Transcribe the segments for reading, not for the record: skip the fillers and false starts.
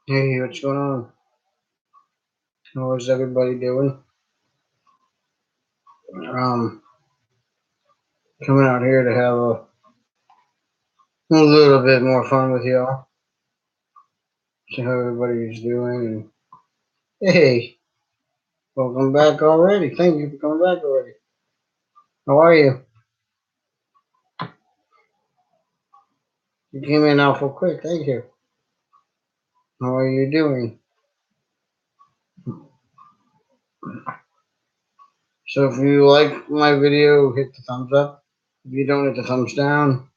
Hey, what's going on? How's everybody doing? Um, Coming out here to have a little bit more fun with y'all. See how everybody's doing. And hey, welcome back already. Thank you for coming back already. How are you? You came in awful quick. Thank you. How are you doing? So if you like my video, hit the thumbs up. If you don't, hit the thumbs down.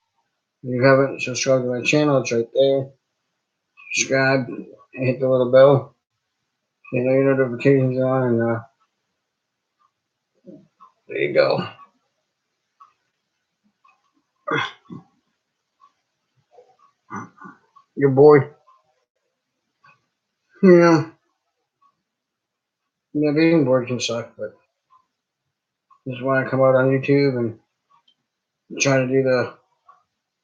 If you haven't subscribed to my channel, it's right there. Subscribe and hit the little bell. So you know your notifications are on, and there you go. Your boy. Yeah, yeah, being bored can suck, but this is why I come out on YouTube and try to do the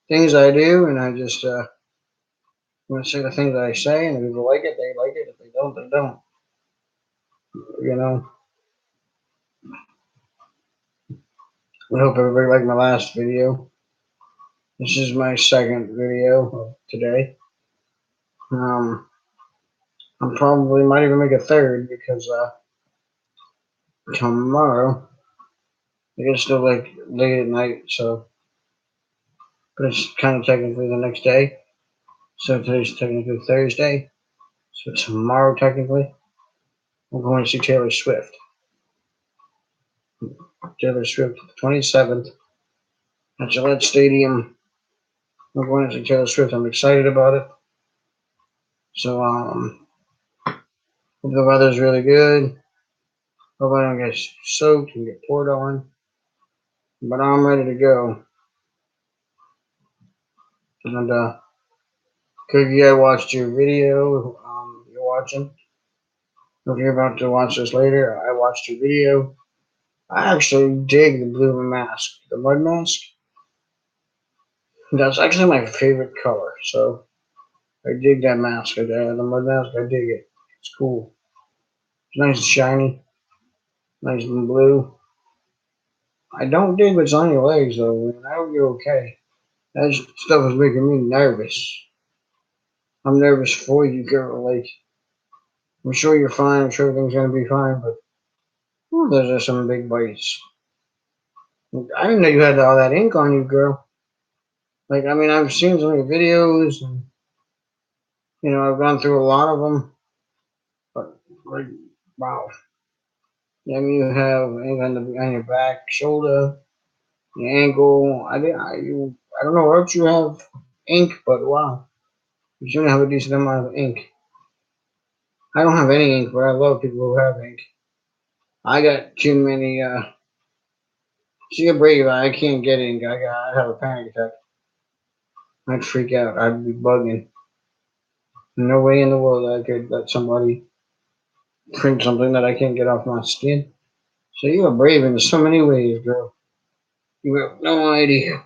things I do, and I just want to say the things I say, and if people like it, they like it. If they don't, they don't. You know. I hope everybody liked my last video. This is my second video of today. Um, I probably might even make a third because tomorrow it's still like late at night, so but it's kind of technically the next day. So today's technically Thursday. So tomorrow technically we're going to see Taylor Swift. Taylor Swift, 27th at Gillette Stadium. We're going to see Taylor Swift. I'm excited about it. So, hope the weather's really good. Hope I don't get soaked and get poured on. But I'm ready to go. And, Cookie, I watched your video. You're watching. If you're about to watch this later, I watched your video. I actually dig the blue mask, the mud mask. That's actually my favorite color. So, I dig that mask. The mud mask, I dig it. It's cool. It's nice and shiny, nice and blue. I don't dig what's on your legs though, man. I hope you're okay. That stuff is making me nervous. I'm nervous for you, girl. Like, I'm sure you're fine. I'm sure everything's gonna be fine, but those are some big bites. I didn't know you had all that ink on you, girl. Like, I mean, I've seen some of your videos, and I've gone through a lot of them, but like, wow. I mean, you have ink on your back, shoulder, your ankle. I don't know where else you have ink, but wow, you shouldn't have a decent amount of ink. I don't have any ink, but I love people who have ink. I got too many. See a brave. I can't get ink. I'd have a panic attack. I'd freak out. I'd be bugging. No way in the world I could let somebody print something that I can't get off my skin. So you are brave in so many ways, girl. You have no idea.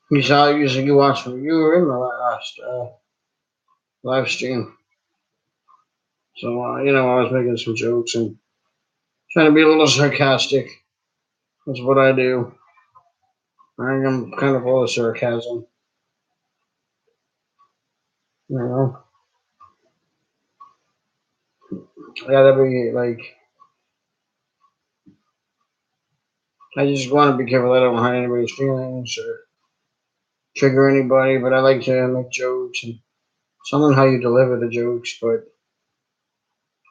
You watched me. You were in my last live stream. So I was making some jokes and trying to be a little sarcastic. That's what I do. I'm kind of full of sarcasm. You know, I gotta be like. I just want to be careful that I don't hurt anybody's feelings or trigger anybody. But I like to make jokes and some on how you deliver the jokes. But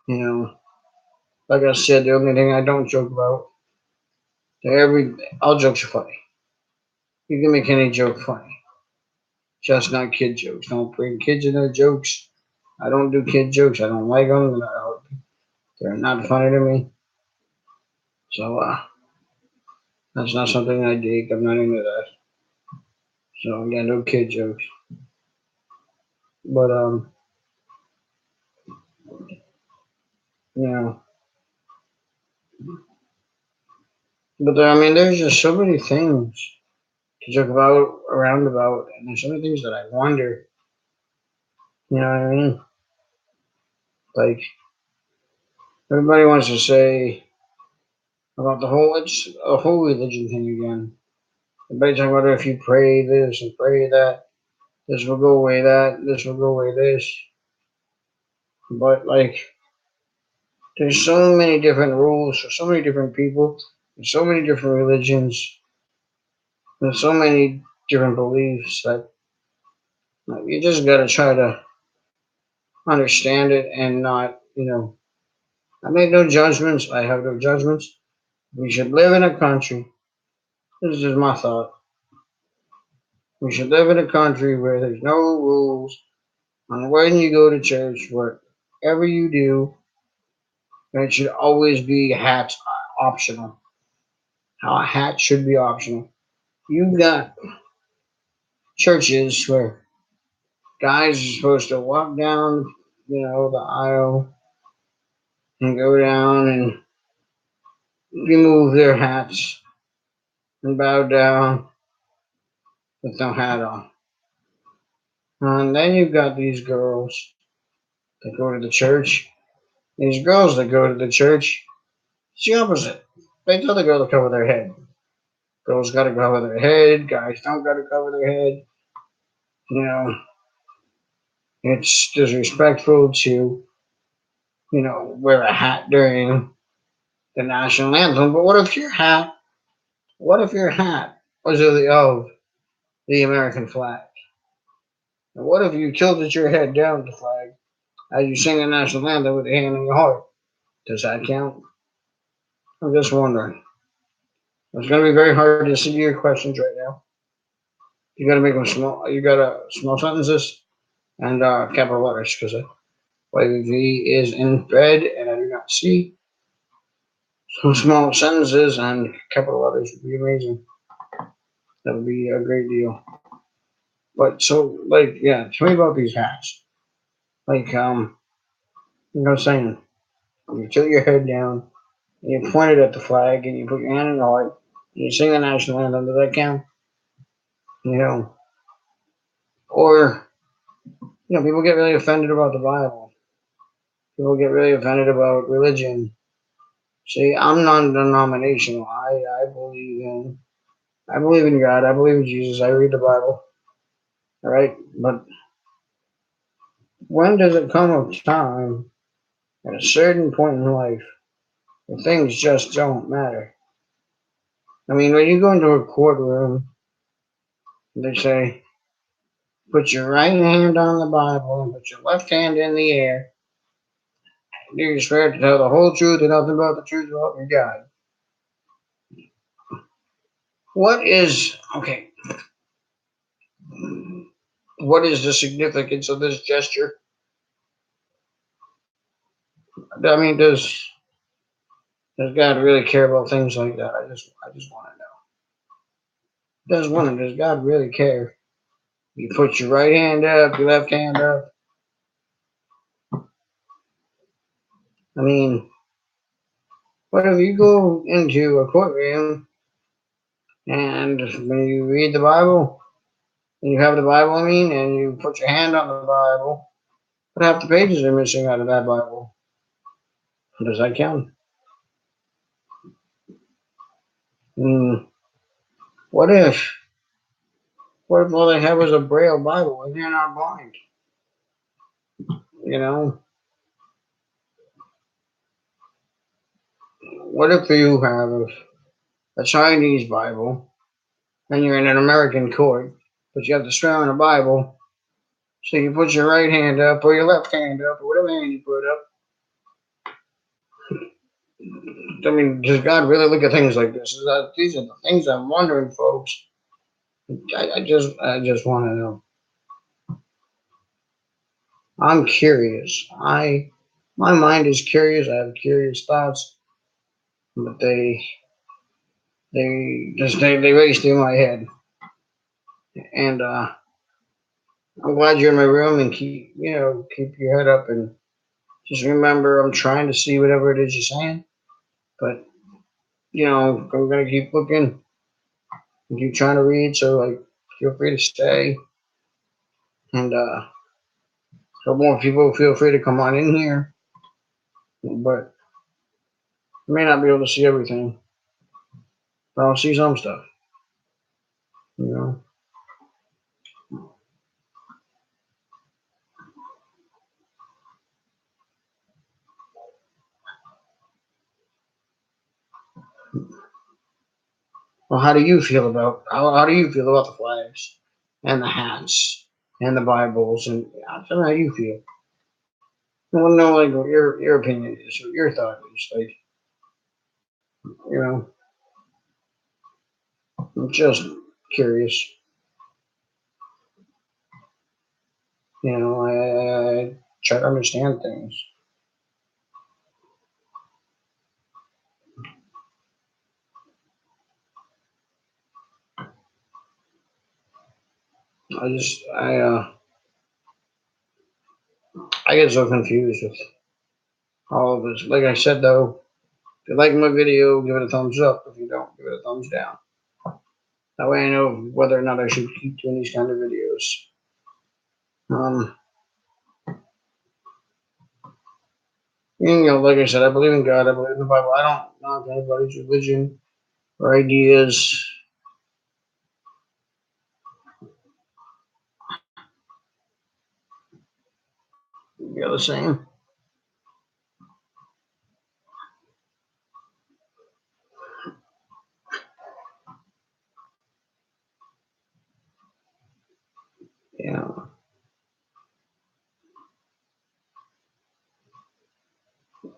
you know, like I said, the only thing I don't joke about. All jokes are funny. You can make any joke funny, just not kid jokes. Don't bring kids into jokes. I don't do kid jokes. I don't like them. They're not funny to me. So That's not something I dig. I'm not into that. So again, no kid jokes. But you know, but I mean, there's just so many things to joke about, around about, and there's so many things that I wonder. You know what I mean? Like everybody wants to say about the whole it's a whole religion thing again. Everybody talking about if you pray this and pray that, this will go away that, this will go away this. But like there's so many different rules for so many different people, and so many different religions, and so many different beliefs that like, you just gotta try to understand it and not, I make no judgments. I have no judgments. We should live in a country. This is just my thought. We should live in a country where there's no rules on when you go to church, whatever you do, and it should always be hats optional. How a hat should be optional. You've got churches where guys are supposed to walk down, the aisle and go down and remove their hats and bow down with no hat on. And then you've got these girls that go to the church. These girls that go to the church, it's the opposite. They tell the girl to cover their head. Girls got to cover their head. Guys don't got to cover their head. You know, it's disrespectful to, wear a hat during the national anthem. But what if your hat was of the American flag? And what if you tilted your head down with the flag as you sing the national anthem with a hand on your heart? Does that count? I'm just wondering. It's going to be very hard to see your questions right now. You got to make them small. You got to small sentences and capital letters because YVV is in red and I do not see. So small sentences and capital letters would be amazing. That would be a great deal. But so like yeah, tell me about these hats. Like saying you tilt your head down and you point it at the flag and you put your hand in the heart and you sing the national anthem. Does that count? You know, or people get really offended about the Bible. People get really offended about religion. See, I'm non-denominational. I believe in God. I believe in Jesus. I read the Bible. All right, but when does it come a time at a certain point in life where things just don't matter? I mean, when you go into a courtroom, they say, put your right hand on the Bible and put your left hand in the air. Do you swear to tell the whole truth and nothing but the truth about your God? Okay, what is the significance of this gesture? I mean, does God really care about things like that? I just want to know. Does God really care? You put your right hand up, your left hand up. I mean, what if you go into a courtroom and when you read the Bible, and you have the Bible, and you put your hand on the Bible, but half the pages are missing out of that Bible? Does that count? Mm, what if all they have is a Braille Bible and they're not blind? You know, what if you have a Chinese Bible and you're in an American court, but you have to swear on a Bible, so you put your right hand up or your left hand up or whatever hand you put up. I mean, does God really look at things like this? These are the things I'm wondering, folks. I just want to know. I'm curious. My mind is curious. I have curious thoughts, but they race through my head. And I'm glad you're in my room, and keep your head up, and just remember I'm trying to see whatever it is you're saying, but I'm gonna keep looking and keep trying to read. So like, feel free to stay, and so more people feel free to come on in here, but I may not be able to see everything, but I'll see some stuff. You know. Well, how do you feel about the flags and the hats and the Bibles, and tell me how you feel. I want to know like what your opinion is, or your thought is. Like, you know, I'm just curious. I try to understand things. I get so confused with all of this. Like I said though, if you like my video, give it a thumbs up. If you don't, give it a thumbs down. That way I know whether or not I should keep doing these kind of videos. Um, like I said, I believe in God. I believe in the Bible. I don't knock anybody's religion or ideas. You're the same. Yeah.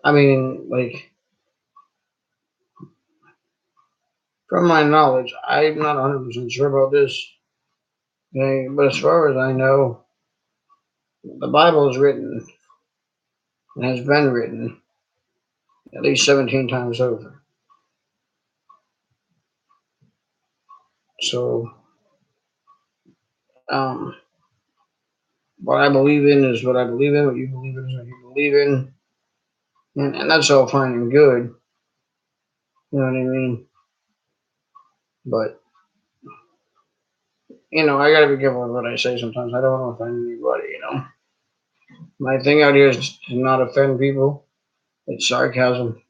I mean, like, from my knowledge, I'm not 100% sure about this. Okay, but as far as I know, the Bible is written and has been written at least 17 times over. So, um, what I believe in is what I believe in. What you believe in is what you believe in, and that's all fine and good. You know what I mean? But I gotta be careful with what I say sometimes. I don't want to offend anybody. My thing out here is to not offend people. It's sarcasm.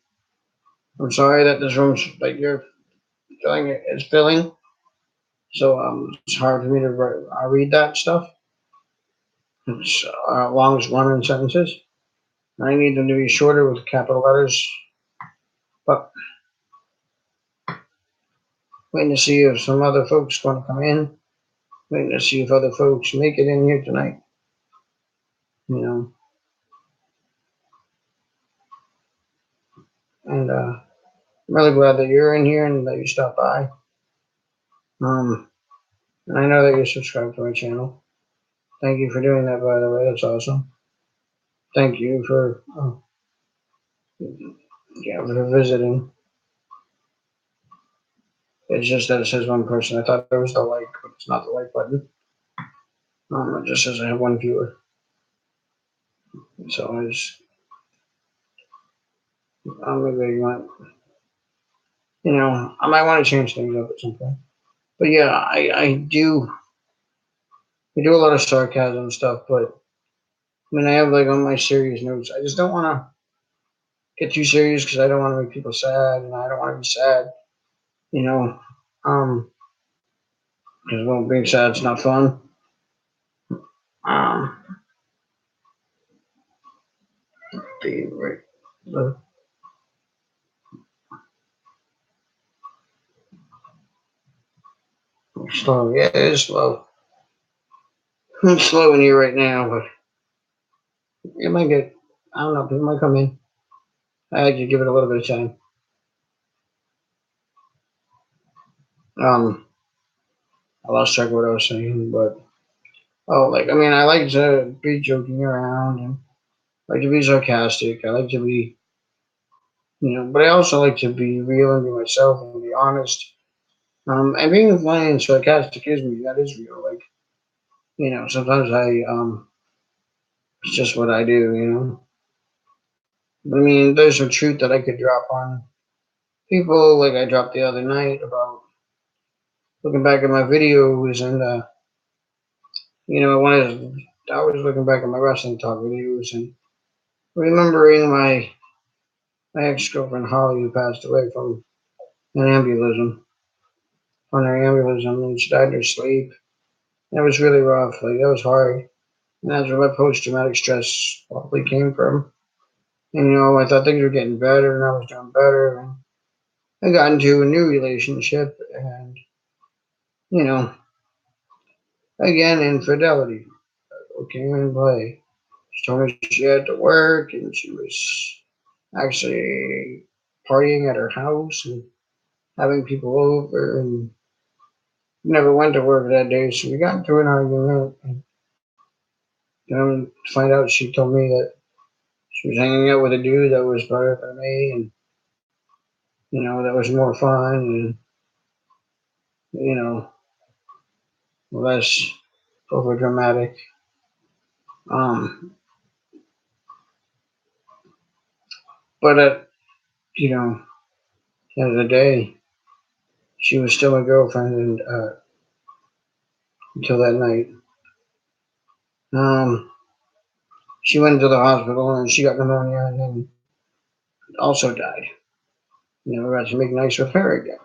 I'm sorry that this room's like you're feeling it is filling. So it's hard for me to read that stuff. It's long as one in sentences. I need them to be shorter with capital letters. But waiting to see if some other folks want to come in. Waiting to see if other folks make it in here tonight. You know, and I'm really glad that you're in here and that you stopped by. And I know that you're subscribed to my channel. Thank you for doing that, by the way. That's awesome. Thank you for for visiting. It's just that it says one person. I thought there was the like, but it's not the like button. It just says I have one viewer. So maybe I might want to change things up at some point. But yeah, I do. We do a lot of sarcasm stuff, but I mean, I have like on my serious notes. I just don't want to get too serious because I don't want to make people sad, and I don't want to be sad. You know, because being sad is not fun. Um, the right, the slow. Yeah, it is slow. It's slow in here right now, but it might get. I don't know. People might come in. I like to give it a little bit of time. Um, I lost track of what I was saying, but like I mean, I like to be joking around and like to be sarcastic. I like to be, but I also like to be real and be myself and be honest And being funny and sarcastic is me. That is real. Like, sometimes it's just what I do. But I mean, there's some truth that I could drop on people, like I dropped the other night about looking back at my videos and, I was looking back at my wrestling talk videos and remembering my ex-girlfriend Holly, who passed away from an aneurysm, and she died in her sleep. That was really rough. Like, that was hard. And that's where my post-traumatic stress probably came from. And, I thought things were getting better and I was doing better. And I got into a new relationship and, you know, again, infidelity came in play. She told me she had to work and she was actually partying at her house and having people over and never went to work that day. So we got into an argument and to find out she told me that she was hanging out with a dude that was better than me and, that was more fun and, you know, less over dramatic. Um, but at, you know, the end of the day, she was still my girlfriend and, until that night. Um, she went to the hospital and she got pneumonia and then also died. Never got to make nice with her again.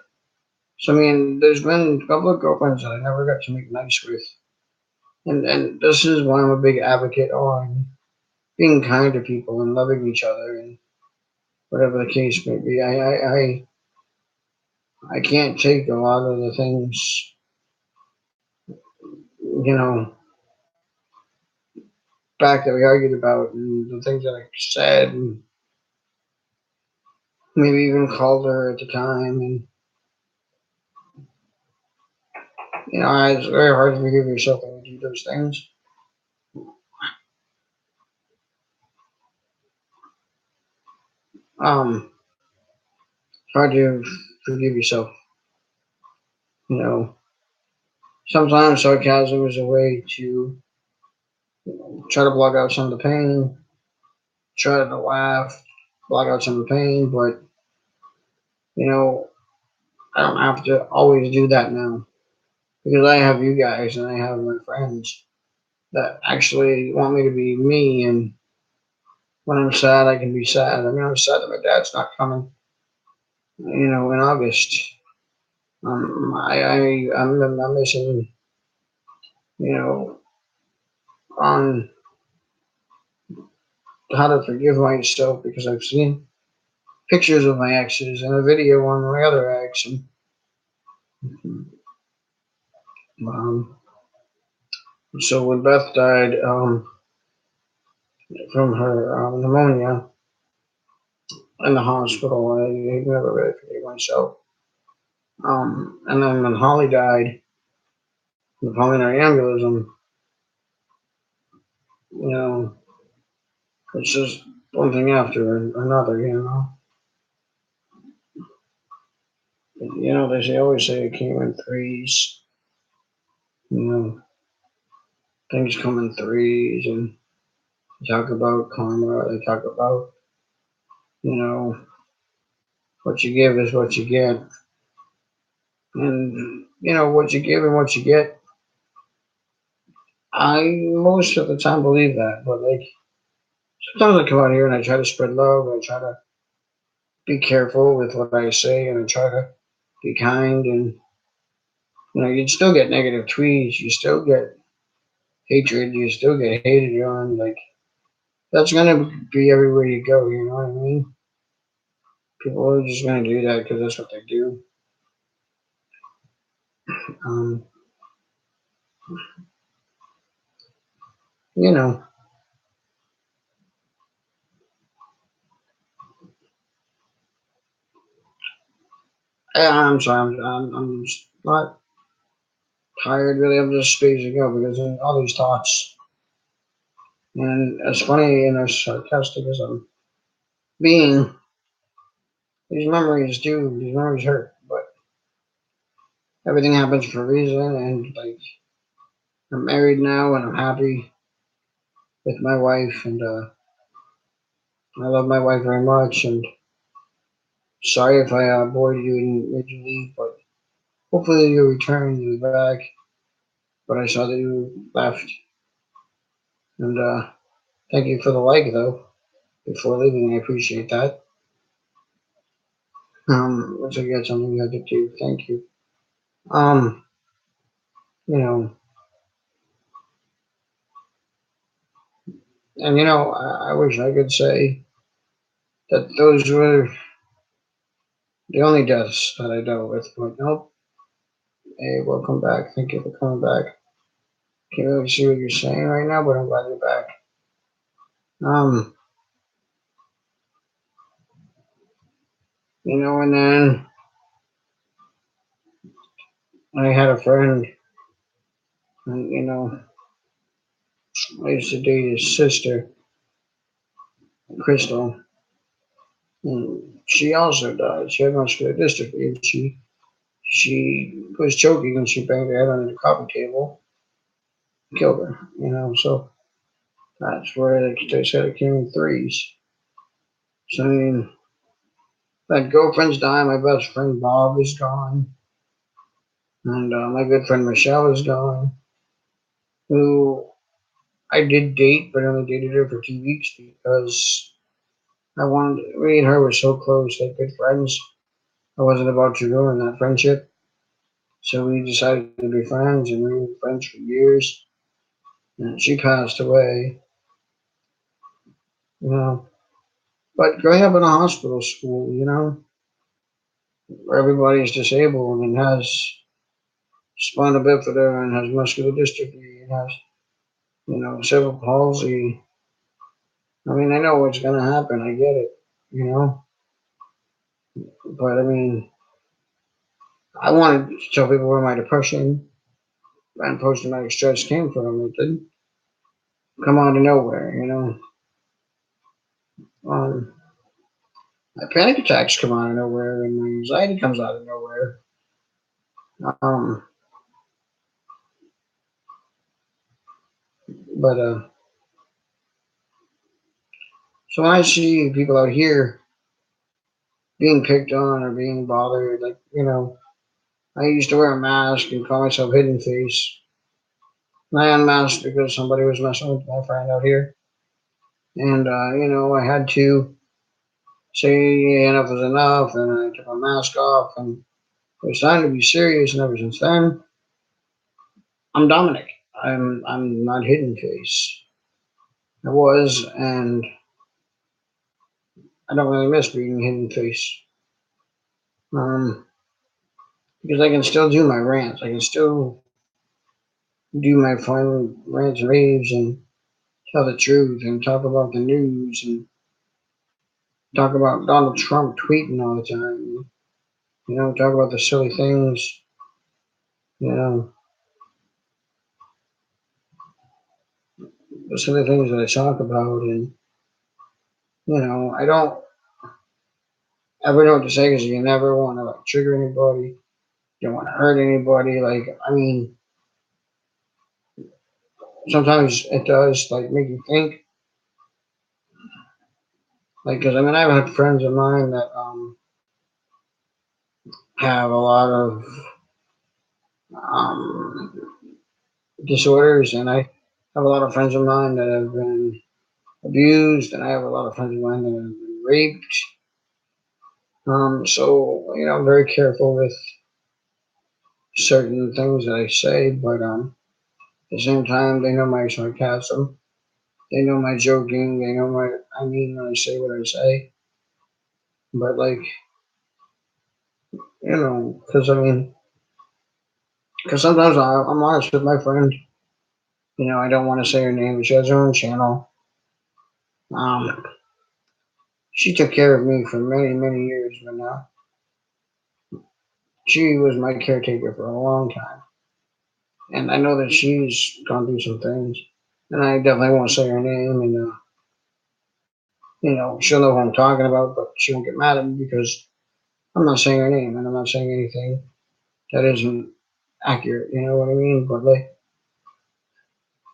So I mean, there's been a couple of girlfriends that I never got to make nice with, and this is why I'm a big advocate on being kind to people and loving each other and whatever the case may be. I can't take a lot of the things, you know, back that we argued about and the things that I said and maybe even called her at the time and it's very hard to forgive yourself when you do those things. It's hard to forgive yourself. You know, sometimes sarcasm is a way to try to block out some of the pain, try to laugh, block out some of the pain, but you know, I don't have to always do that now because I have you guys and I have my friends that actually want me to be me. And when I'm sad, I can be sad. I mean, I'm sad that my dad's not coming. In August. I'm missing. You know, on how to forgive myself because I've seen pictures of my exes and a video on my other ex. And, um, so when Beth died from her pneumonia in the hospital, I never really forgave myself. And then when Holly died, the pulmonary embolism, you know, it's just one thing after another. They always say it came in threes. You know, things come in threes, and they talk about karma. They talk about, you know, what you give is what you get. And, what you give and what you get. I most of the time believe that, but like sometimes I come out here and I try to spread love. I try to be careful with what I say, and I try to be kind. And you still get negative tweets. You still get hatred. You still get hated on. Like that's gonna be everywhere you go. You know what I mean? People are just gonna do that because that's what they do. Um, you know, I'm sorry. I'm just not tired really. I'm just spacing out because of all these thoughts. And as funny and as sarcastic as I'm being, these memories hurt. But everything happens for a reason, and like I'm married now, and I'm happy with my wife, and I love my wife very much. And sorry if I bored you and made you leave, but hopefully you'll return, you'll be back. But I saw that you left, and thank you for the like though before leaving. I appreciate that. Looks like you had something you had to do. Thank you. Um, you know, and I wish I could say that those were the only deaths that I dealt with, but nope. Hey, welcome back. Thank you for coming back. Can't really see what you're saying right now, but I'm glad you're back. Um, and then I had a friend, and I used to date his sister, Crystal, and she also died. She had muscular dystrophy, and she was choking, and she banged her head on the coffee table, killed her. So that's where they said it came in threes. So I mean, my girlfriend's dying. My best friend Bob is gone, and my good friend Michelle is gone. Who I did date, but only dated her for 2 weeks because me and her were so close, like good friends. I wasn't about to ruin that friendship. So we decided to be friends, and we were friends for years. And she passed away, you know. But growing up in a hospital school, where everybody is disabled and has spina bifida and has muscular dystrophy and has, cerebral palsy. I mean, I know what's going to happen. I get it, you know. But I mean, I wanted to tell people where my depression and post-traumatic stress came from. It didn't come out of nowhere. Um, my panic attacks come out of nowhere, and my anxiety comes out of nowhere. Um, but so when I see people out here being picked on or being bothered, like I used to wear a mask and call myself Hidden Face. And I unmasked because somebody was messing with my friend out here, and I had to say enough was enough, and I took my mask off, and it was time to be serious. And ever since then, I'm Dominic. I'm not Hidden Face. I was, and I don't really miss being Hidden Face. Because I can still do my rants. I can still do my fun rants and raves and tell the truth and talk about the news and talk about Donald Trump tweeting all the time. Talk about the silly things. You know, the silly things that I talk about, and I don't ever know what to say because you never want to like trigger anybody. You don't want to hurt anybody. Like, I mean, sometimes it does like make you think. Like, because I mean, I've had friends of mine that have a lot of um, disorders, and I have a lot of friends of mine that have been abused, and I have a lot of friends of mine that have been raped. So I'm very careful with certain things that I say, but at the same time, they know my sarcasm, they know my joking, they know my I mean when I say what I say. But like because I mean, because sometimes I'm honest with my friend. I don't want to say her name, but she has her own channel. Um, she took care of me for many, many years, but now she was my caretaker for a long time. And I know that she's gone through some things, and I definitely won't say her name. And she'll know who I'm talking about, but she won't get mad at me because I'm not saying her name and I'm not saying anything. that isn't accurate. You know what I mean? But like,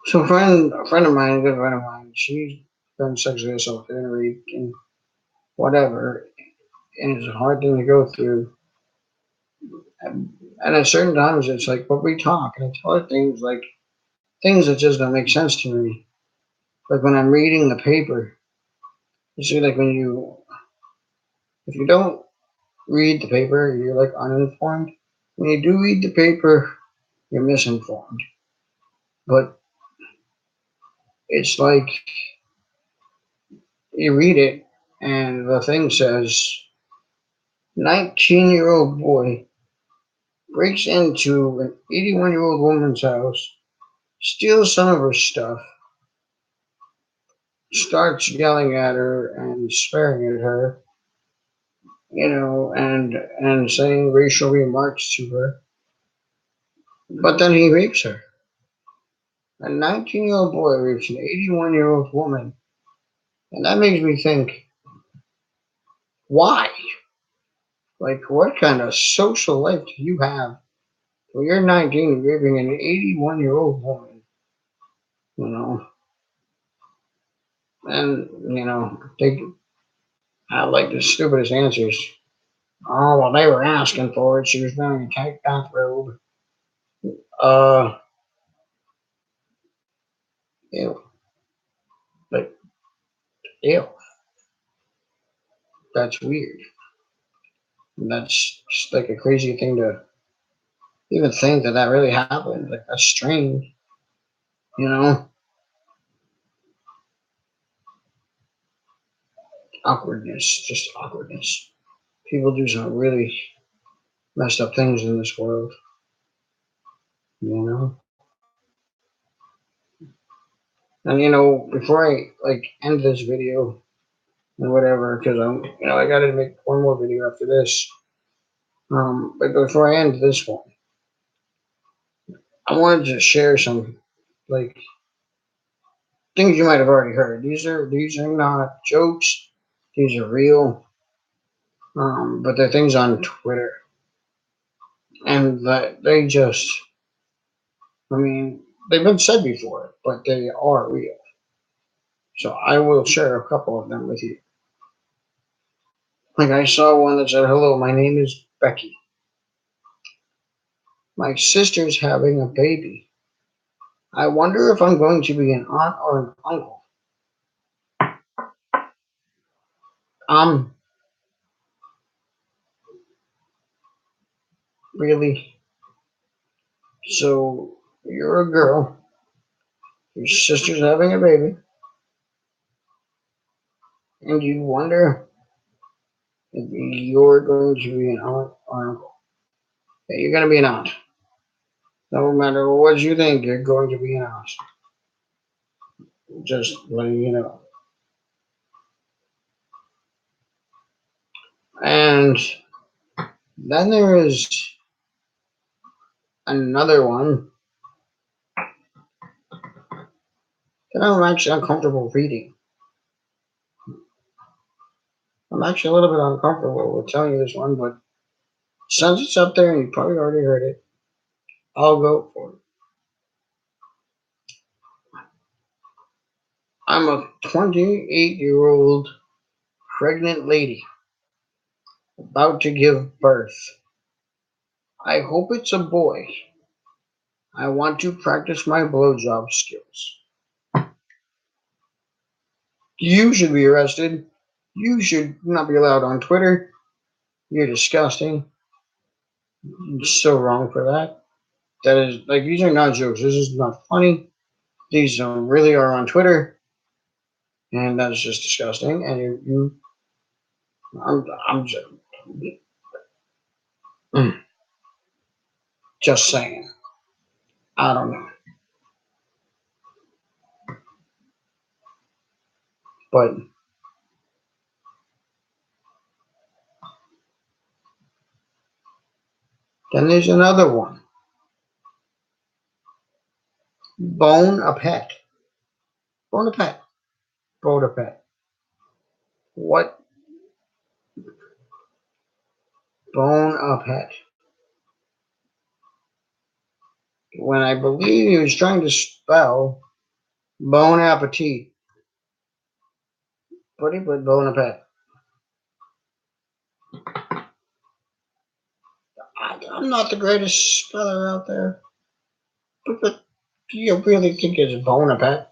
so a friend of mine, a good friend of mine, she's been sexually assaulted and raped and whatever, and it's a hard thing to go through. And at certain times, it's like, but we talk, and I tell her things like things that just don't make sense to me. Like when I'm reading the paper, you see, like if you don't read the paper, you're like uninformed. When you do read the paper, you're misinformed. But it's like you read it, and the thing says 19-year-old boy breaks into an 81-year-old woman's house, steals some of her stuff, starts yelling at her and swearing at her, and saying racial remarks to her. But then he rapes her. A 19-year-old boy rapes an 81-year-old woman. And that makes me think, why? Like, what kind of social life do you have when you're 19 raping an 81-year-old woman? You know, and, they have like the stupidest answers. Oh, well, they were asking for it. She was wearing a tight bathrobe. Uh, ew. Like, ew. That's weird. And that's just like a crazy thing to even think that really happened. Like, that's strange, you know? Awkwardness, just awkwardness. People do some really messed up things in this world, you know? And, before I, like, end this video and whatever, because I got to make one more video after this. But before I end this one, I wanted to share some, like, things you might have already heard. These are not jokes. These are real. But they're things on Twitter, and that they just, I mean, they've been said before, but they are real. So I will share a couple of them with you. Like I saw one that said, "Hello, my name is Becky. My sister's having a baby. I wonder if I'm going to be an aunt or an uncle." Um, really? So you're a girl. Your sister's having a baby, and you wonder if you're going to be an aunt or an uncle. Yeah, you're going to be an aunt. No matter what you think, you're going to be an aunt. Just letting you know. And then there is another one that I'm actually uncomfortable reading. I'm actually a little bit uncomfortable with telling you this one, but since it's up there and you probably already heard it, I'll go for it. I'm a 28-year-old pregnant lady about to give birth. I hope it's a boy. I want to practice my blowjob skills. You should be arrested. You should not be allowed on Twitter. You're disgusting. You're so wrong for that. That is, like, these are not jokes. This is not funny. These really are on Twitter, and that's just disgusting. And I'm just saying. I don't know, but then there's another one. Bone a pet. Bone a pet. Bone a pet. What? Bone a pet. when I believe he was trying to spell Bon Appetit, but he put Bon Appetit. I'm not the greatest speller out there, but do you really think it's Bon Appetit?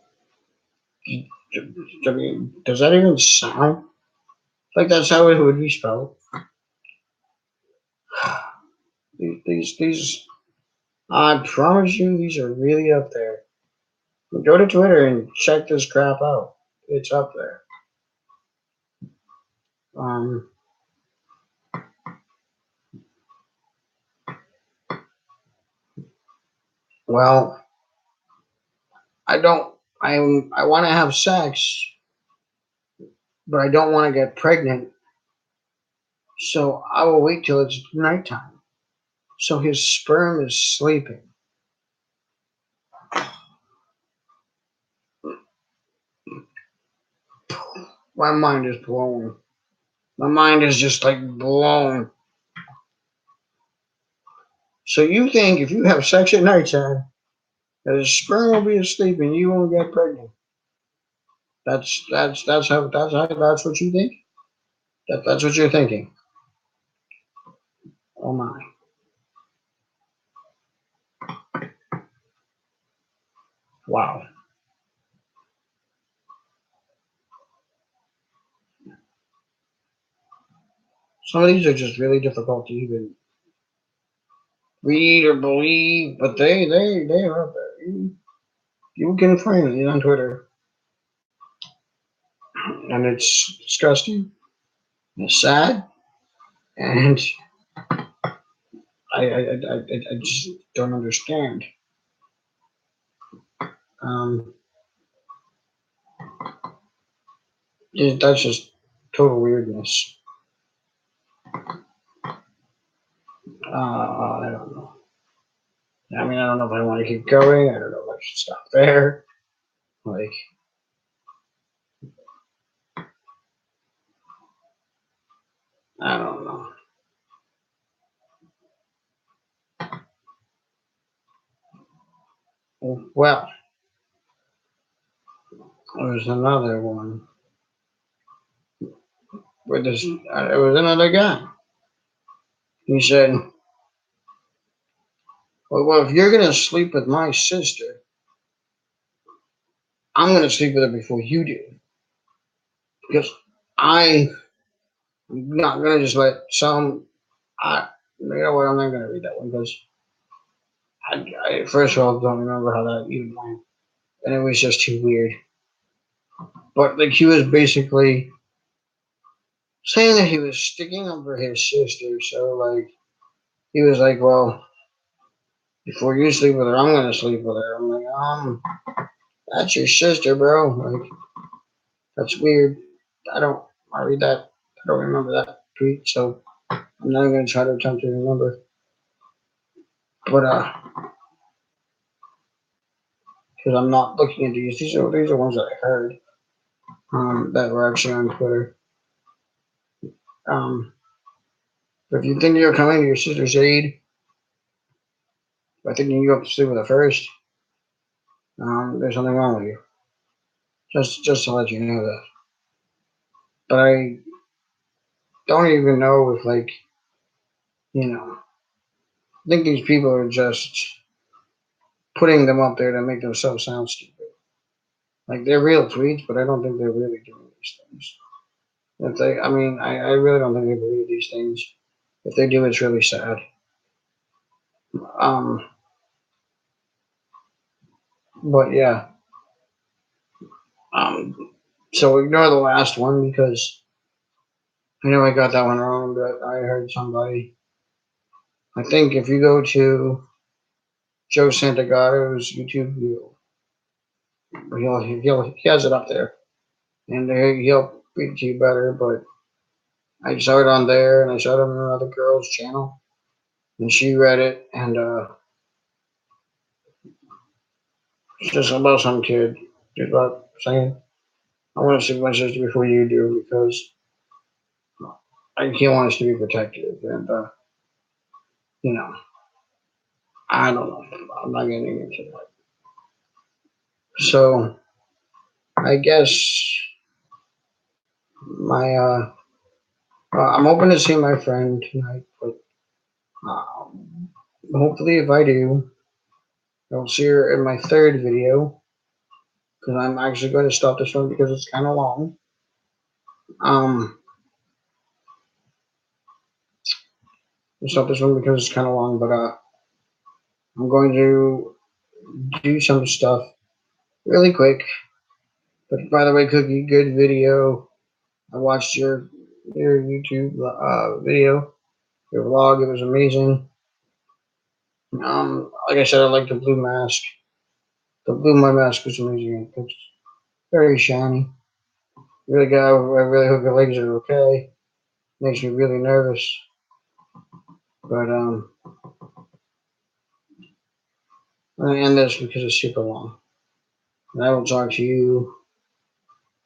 I mean, does that even sound like that's how it would be spelled? These, I promise you, these are really up there. Go to Twitter and check this crap out. It's up there. Um, well, I don't. I want to have sex, but I don't want to get pregnant. So I will wait till it's nighttime. So his sperm is sleeping. My mind is blown. My mind is just like blown. So you think if you have sex at nighttime, that his sperm will be asleep and you won't get pregnant? That's what you think. That's what you're thinking. Oh my. Wow. Some of these are just really difficult to even read or believe, but they are out there. You can find it on Twitter, and it's disgusting. It's sad, and I just don't understand. Um, that's just total weirdness. I don't know. I mean, I don't know if I want to keep going. I don't know if I should stop there. Like, I don't know. Well, there's another one where this. It was another guy. He said, "Well, if you're gonna sleep with my sister, I'm gonna sleep with her before you do, because I'm not gonna just let some. I, you know what? I'm not gonna read that one because I first of all don't remember how that even went, and it was just too weird. But like he was basically saying that he was sticking up for his sister, so like he was like, well, before you sleep with her, I'm gonna sleep with her. I'm like, that's your sister, bro. Like, that's weird. I don't. I read that. I don't remember that tweet, so I'm not gonna try to attempt to remember. But because I'm not looking at these. These are ones that I heard. That were actually on Twitter. Um, if you think you're coming to your sister's aid by thinking you have to sleep with her first, there's something wrong with you. Just to let you know that. But I don't even know if like I think these people are just putting them up there to make themselves sound stupid. Like they're real tweets, but I don't think they're really doing these things. If they, I mean, I really don't think they believe these things. If they do, it's really sad. Um, but yeah. So ignore the last one because I know I got that one wrong, but I heard somebody. I think if you go to Joe Santagato's YouTube, he has it up there, and he'll read it to you better. But I saw it on there, and I saw it on another girl's channel, and she read it, and it's just about some kid, just about saying, "I want to see my sister before you do because he wants to be protected," and you know, I don't know. I'm not getting into that. So I guess my I'm hoping to see my friend tonight, but hopefully if I do, I'll see her in my third video because I'm actually going to stop this one because it's kind of long. I'll stop this one because it's kind of long, but I'm going to do some stuff really quick. But by the way, Cookie, good video. I watched your YouTube video, your vlog. It was amazing. Like I said, I like the blue mask. The blue my mask was amazing. It's very shiny. Really I really hope your legs are okay. Makes me really nervous. But I'm gonna end this because it's super long. And I will talk to you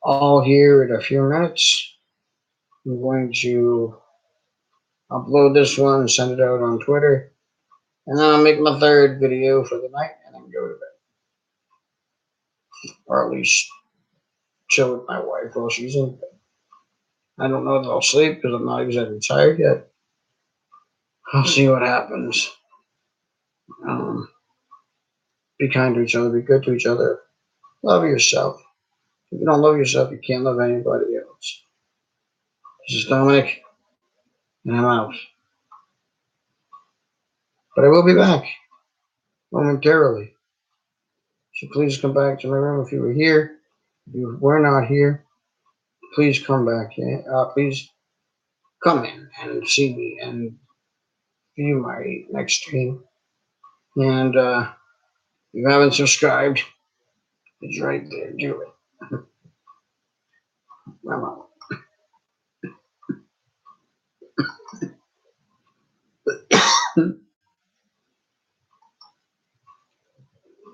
all here in a few minutes. I'm going to upload this one, send it out on Twitter, and then I'll make my third video for the night and then go to bed. Or at least chill with my wife while she's in bed. I don't know if I'll sleep because I'm not exactly tired yet. I'll see what happens. Um, be kind to each other, be good to each other. Love yourself. If you don't love yourself, you can't love anybody else. This is Dominic, and I'm out. But I will be back momentarily. So please come back to my room if you were here. If you were not here, please come back. Please come in and see me and view my next stream. And if you haven't subscribed, it's right there. Do it. I'm out.